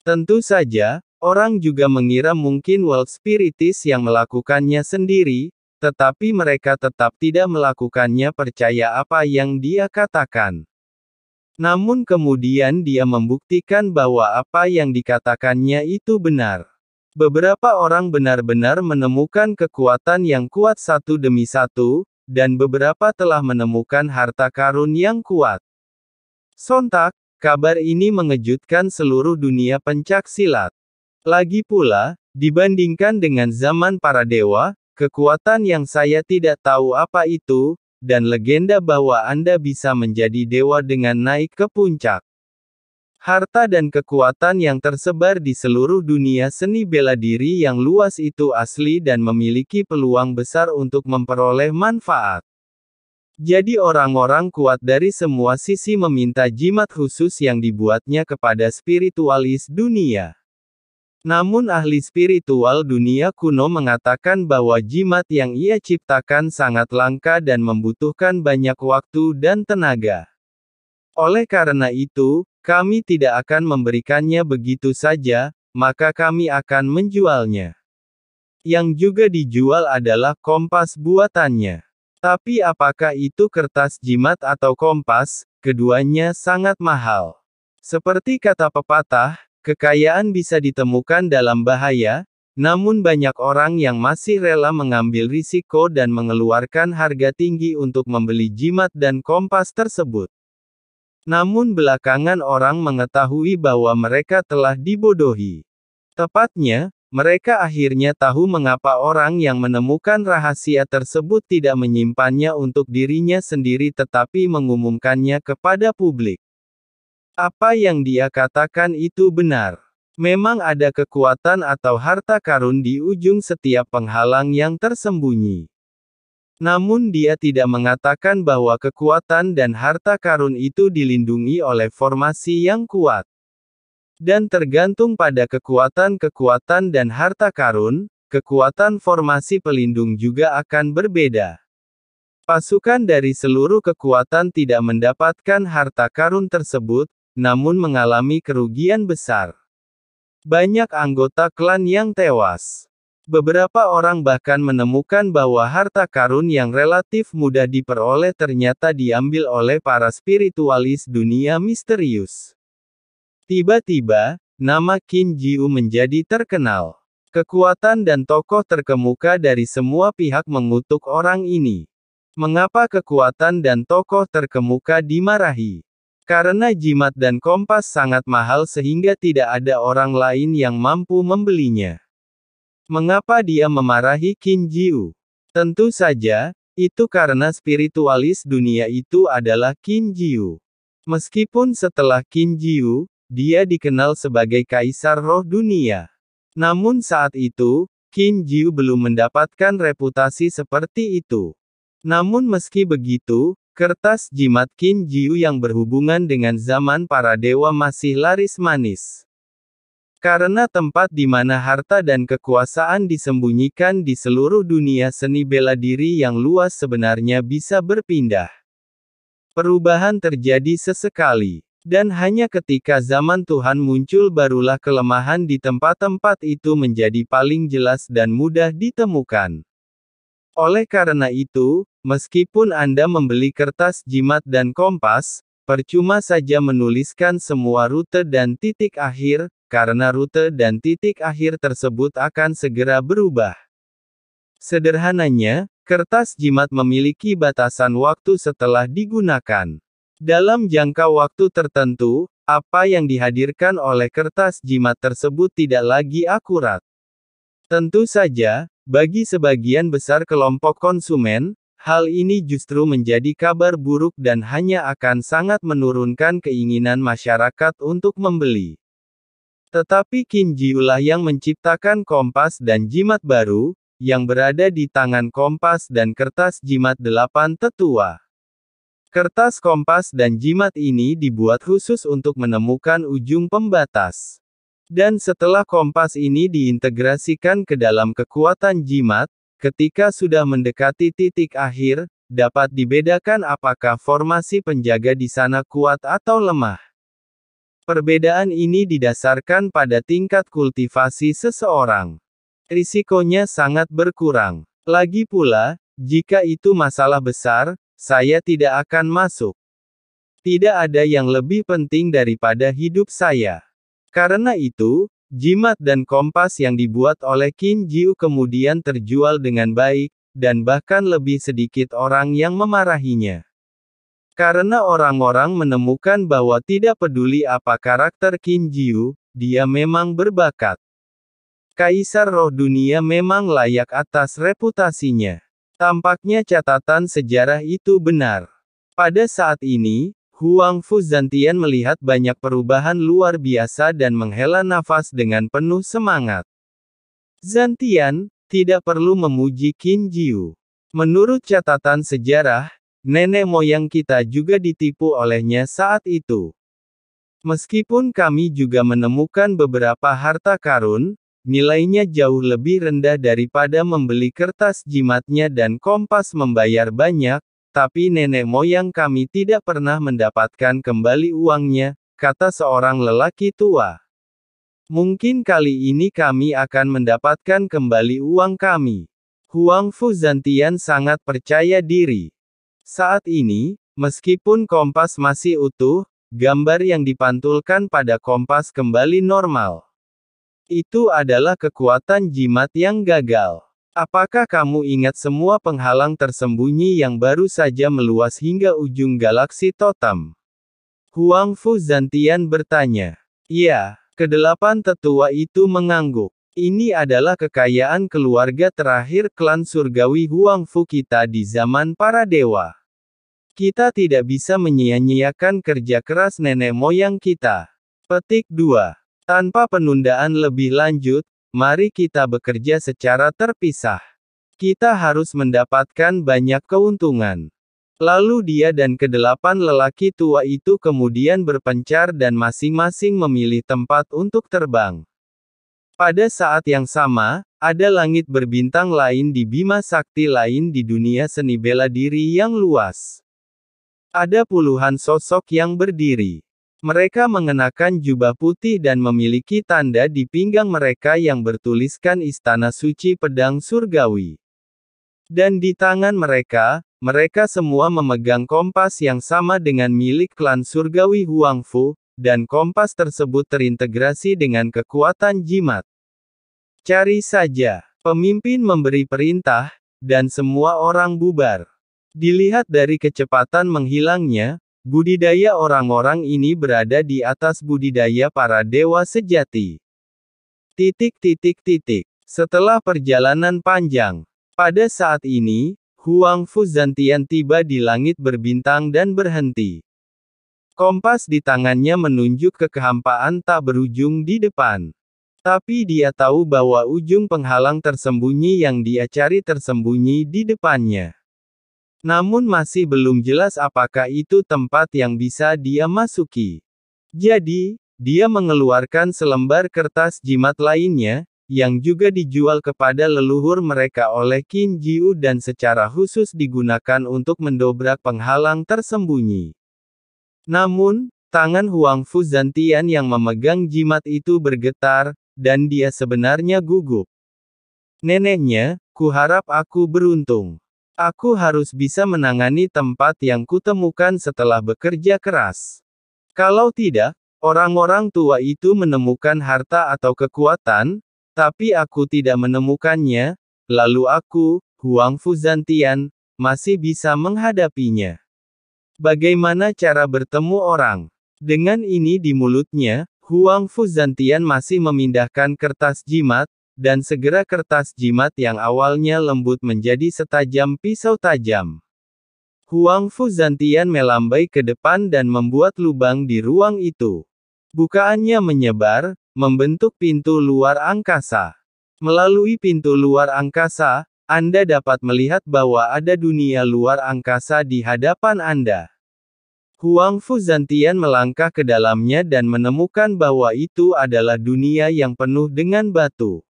Tentu saja, orang juga mengira mungkin world spiritis yang melakukannya sendiri, tetapi mereka tetap tidak melakukannya percaya apa yang dia katakan. Namun kemudian dia membuktikan bahwa apa yang dikatakannya itu benar. Beberapa orang benar-benar menemukan kekuatan yang kuat satu demi satu, dan beberapa telah menemukan harta karun yang kuat. Sontak, kabar ini mengejutkan seluruh dunia pencak silat. Lagi pula, dibandingkan dengan zaman para dewa, kekuatan yang saya tidak tahu apa itu, dan legenda bahwa Anda bisa menjadi dewa dengan naik ke puncak. Harta dan kekuatan yang tersebar di seluruh dunia seni bela diri yang luas itu asli dan memiliki peluang besar untuk memperoleh manfaat. Jadi orang-orang kuat dari semua sisi meminta jimat khusus yang dibuatnya kepada spiritualis dunia. Namun ahli spiritual dunia kuno mengatakan bahwa jimat yang ia ciptakan sangat langka dan membutuhkan banyak waktu dan tenaga. Oleh karena itu, kami tidak akan memberikannya begitu saja, maka kami akan menjualnya. Yang juga dijual adalah kompas buatannya. Tapi apakah itu kertas jimat atau kompas, keduanya sangat mahal. Seperti kata pepatah, kekayaan bisa ditemukan dalam bahaya, namun banyak orang yang masih rela mengambil risiko dan mengeluarkan harga tinggi untuk membeli jimat dan kompas tersebut. Namun belakangan orang mengetahui bahwa mereka telah dibodohi. Tepatnya, mereka akhirnya tahu mengapa orang yang menemukan rahasia tersebut tidak menyimpannya untuk dirinya sendiri tetapi mengumumkannya kepada publik. Apa yang dia katakan itu benar. Memang ada kekuatan atau harta karun di ujung setiap penghalang yang tersembunyi. Namun dia tidak mengatakan bahwa kekuatan dan harta karun itu dilindungi oleh formasi yang kuat. Dan tergantung pada kekuatan-kekuatan dan harta karun, kekuatan formasi pelindung juga akan berbeda. Pasukan dari seluruh kekuatan tidak mendapatkan harta karun tersebut, namun mengalami kerugian besar. Banyak anggota klan yang tewas. Beberapa orang bahkan menemukan bahwa harta karun yang relatif mudah diperoleh ternyata diambil oleh para spiritualis dunia misterius. Tiba-tiba, nama Qin Jiu menjadi terkenal. Kekuatan dan tokoh terkemuka dari semua pihak mengutuk orang ini. Mengapa kekuatan dan tokoh terkemuka dimarahi? Karena jimat dan kompas sangat mahal sehingga tidak ada orang lain yang mampu membelinya. Mengapa dia memarahi Qin Jiu? Tentu saja, itu karena spiritualis dunia itu adalah Qin Jiu. Meskipun setelah Qin Jiu, dia dikenal sebagai kaisar roh dunia. Namun saat itu, Qin Jiu belum mendapatkan reputasi seperti itu. Namun meski begitu, kertas jimat Qin Jiu yang berhubungan dengan zaman para dewa masih laris manis. Karena tempat di mana harta dan kekuasaan disembunyikan di seluruh dunia seni bela diri yang luas sebenarnya bisa berpindah. Perubahan terjadi sesekali. Dan hanya ketika zaman Tuhan muncul barulah kelemahan di tempat-tempat itu menjadi paling jelas dan mudah ditemukan. Oleh karena itu, meskipun Anda membeli kertas jimat dan kompas, percuma saja menuliskan semua rute dan titik akhir, karena rute dan titik akhir tersebut akan segera berubah. Sederhananya, kertas jimat memiliki batasan waktu setelah digunakan. Dalam jangka waktu tertentu, apa yang dihadirkan oleh kertas jimat tersebut tidak lagi akurat. Tentu saja, bagi sebagian besar kelompok konsumen, hal ini justru menjadi kabar buruk dan hanya akan sangat menurunkan keinginan masyarakat untuk membeli. Tetapi Qin Jiu lah yang menciptakan kompas dan jimat baru, yang berada di tangan kompas dan kertas jimat 8 tetua. Kertas kompas dan jimat ini dibuat khusus untuk menemukan ujung pembatas. Dan setelah kompas ini diintegrasikan ke dalam kekuatan jimat, ketika sudah mendekati titik akhir, dapat dibedakan apakah formasi penjaga di sana kuat atau lemah. Perbedaan ini didasarkan pada tingkat kultivasi seseorang. Risikonya sangat berkurang. Lagi pula, jika itu masalah besar, saya tidak akan masuk. Tidak ada yang lebih penting daripada hidup saya. Karena itu, jimat dan kompas yang dibuat oleh Qin Jiu kemudian terjual dengan baik, dan bahkan lebih sedikit orang yang memarahinya. Karena orang-orang menemukan bahwa tidak peduli apa karakter Qin Jiu, dia memang berbakat. Kaisar roh dunia memang layak atas reputasinya. Tampaknya catatan sejarah itu benar. Pada saat ini, Huang Fu Zantian melihat banyak perubahan luar biasa dan menghela nafas dengan penuh semangat. Zantian, tidak perlu memuji Qin Jiu. Menurut catatan sejarah, nenek moyang kita juga ditipu olehnya saat itu. Meskipun kami juga menemukan beberapa harta karun, nilainya jauh lebih rendah daripada membeli kertas jimatnya dan kompas membayar banyak, tapi nenek moyang kami tidak pernah mendapatkan kembali uangnya, kata seorang lelaki tua. Mungkin kali ini kami akan mendapatkan kembali uang kami. Huang Fu Zantian sangat percaya diri. Saat ini, meskipun kompas masih utuh, gambar yang dipantulkan pada kompas kembali normal. Itu adalah kekuatan jimat yang gagal. Apakah kamu ingat semua penghalang tersembunyi yang baru saja meluas hingga ujung galaksi totem? Huang Fu Zantian bertanya. Ya, kedelapan tetua itu mengangguk. Ini adalah kekayaan keluarga terakhir klan surgawi Huang Fu kita di zaman para dewa. Kita tidak bisa menyia-nyiakan kerja keras nenek moyang kita. Petik 2. Tanpa penundaan lebih lanjut, mari kita bekerja secara terpisah. Kita harus mendapatkan banyak keuntungan. Lalu dia dan kedelapan lelaki tua itu kemudian berpencar dan masing-masing memilih tempat untuk terbang. Pada saat yang sama, ada langit berbintang lain di Bima Sakti lain di dunia seni bela diri yang luas. Ada puluhan sosok yang berdiri. Mereka mengenakan jubah putih dan memiliki tanda di pinggang mereka yang bertuliskan Istana Suci Pedang Surgawi. Dan di tangan mereka, mereka semua memegang kompas yang sama dengan milik klan surgawi Huang Fu, dan kompas tersebut terintegrasi dengan kekuatan jimat. Cari saja. Pemimpin memberi perintah, dan semua orang bubar. Dilihat dari kecepatan menghilangnya, budidaya orang-orang ini berada di atas budidaya para dewa sejati. Setelah perjalanan panjang, pada saat ini, Huang Fu Zantian tiba di langit berbintang dan berhenti. Kompas di tangannya menunjuk ke kehampaan tak berujung di depan. Tapi dia tahu bahwa ujung penghalang tersembunyi yang dia cari tersembunyi di depannya. Namun masih belum jelas apakah itu tempat yang bisa dia masuki. Jadi, dia mengeluarkan selembar kertas jimat lainnya, yang juga dijual kepada leluhur mereka oleh Qin Jiu dan secara khusus digunakan untuk mendobrak penghalang tersembunyi. Namun, tangan Huang Fu Zantian yang memegang jimat itu bergetar, dan dia sebenarnya gugup. Neneknya, kuharap aku beruntung. Aku harus bisa menangani tempat yang kutemukan setelah bekerja keras. Kalau tidak, orang-orang tua itu menemukan harta atau kekuatan, tapi aku tidak menemukannya, lalu aku, Huang Fu Zantian, masih bisa menghadapinya. Bagaimana cara bertemu orang? Dengan ini di mulutnya, Huang Fu Zantian masih memindahkan kertas jimat, dan segera kertas jimat yang awalnya lembut menjadi setajam pisau tajam. Huang Fu Zantian melambai ke depan dan membuat lubang di ruang itu. Bukaannya menyebar, membentuk pintu luar angkasa. Melalui pintu luar angkasa, Anda dapat melihat bahwa ada dunia luar angkasa di hadapan Anda. Huang Fu Zantian melangkah ke dalamnya dan menemukan bahwa itu adalah dunia yang penuh dengan batu.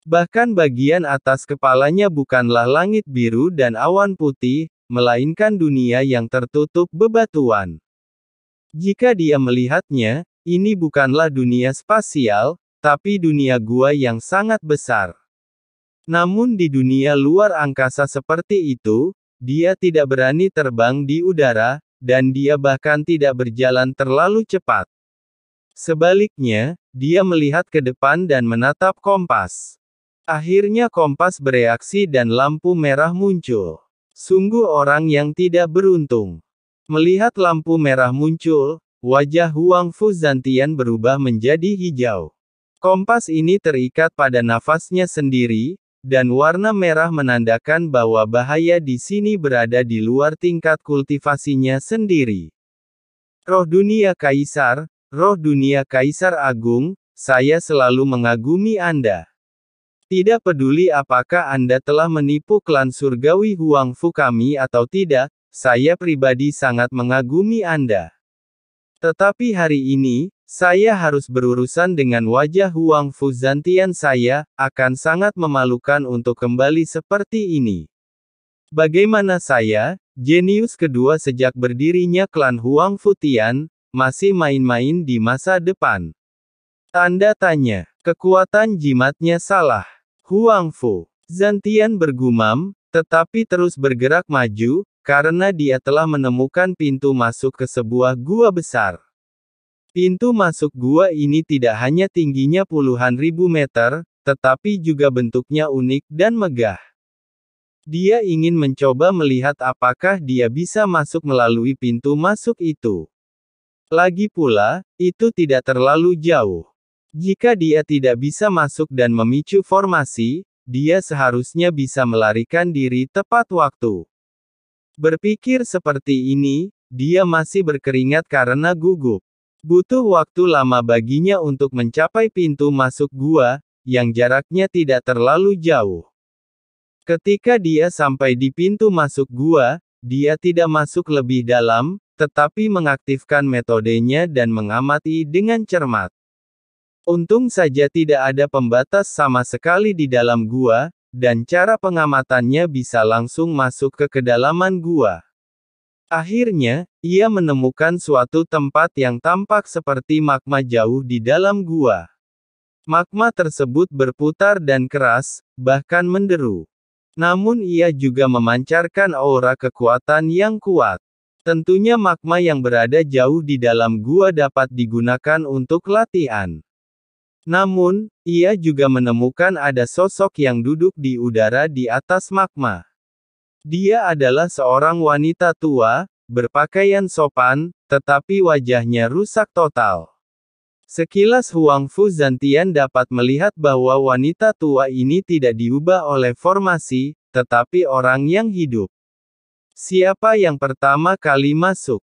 Bahkan bagian atas kepalanya bukanlah langit biru dan awan putih, melainkan dunia yang tertutup bebatuan. Jika dia melihatnya, Ini bukanlah dunia spasial, tapi dunia gua yang sangat besar. Namun di dunia luar angkasa seperti itu, dia tidak berani terbang di udara, dan dia bahkan tidak berjalan terlalu cepat. Sebaliknya, dia melihat ke depan dan menatap kompas. Akhirnya kompas bereaksi dan lampu merah muncul. Sungguh orang yang tidak beruntung. Melihat lampu merah muncul, wajah Huang Fu Zantian berubah menjadi hijau. Kompas ini terikat pada nafasnya sendiri, dan warna merah menandakan bahwa bahaya di sini berada di luar tingkat kultivasinya sendiri. Roh dunia Kaisar, roh dunia Kaisar Agung, saya selalu mengagumi Anda. Tidak peduli apakah Anda telah menipu klan surgawi Huang Fu kami atau tidak, saya pribadi sangat mengagumi Anda. Tetapi hari ini, saya harus berurusan dengan wajah Huang Fu Zantian. Saya akan sangat memalukan untuk kembali seperti ini. Bagaimana saya, jenius kedua sejak berdirinya klan Huang Fu Tian, masih main-main di masa depan? Tanda tanya. Kekuatan jimatnya salah. Huang Fu Zantian bergumam, tetapi terus bergerak maju, karena dia telah menemukan pintu masuk ke sebuah gua besar. Pintu masuk gua ini tidak hanya tingginya puluhan ribu meter, tetapi juga bentuknya unik dan megah. Dia ingin mencoba melihat apakah dia bisa masuk melalui pintu masuk itu. Lagi pula, itu tidak terlalu jauh. Jika dia tidak bisa masuk dan memicu formasi, dia seharusnya bisa melarikan diri tepat waktu. Berpikir seperti ini, dia masih berkeringat karena gugup. Butuh waktu lama baginya untuk mencapai pintu masuk gua, yang jaraknya tidak terlalu jauh. Ketika dia sampai di pintu masuk gua, dia tidak masuk lebih dalam, tetapi mengaktifkan metodenya dan mengamati dengan cermat. Untung saja tidak ada pembatas sama sekali di dalam gua, dan cara pengamatannya bisa langsung masuk ke kedalaman gua. Akhirnya, ia menemukan suatu tempat yang tampak seperti magma jauh di dalam gua. Magma tersebut berputar dan keras, bahkan menderu. Namun ia juga memancarkan aura kekuatan yang kuat. Tentunya magma yang berada jauh di dalam gua dapat digunakan untuk latihan. Namun, ia juga menemukan ada sosok yang duduk di udara di atas magma. Dia adalah seorang wanita tua, berpakaian sopan, tetapi wajahnya rusak total. Sekilas Huang Fu Zantian dapat melihat bahwa wanita tua ini tidak diubah oleh formasi, tetapi orang yang hidup. Siapa yang pertama kali masuk?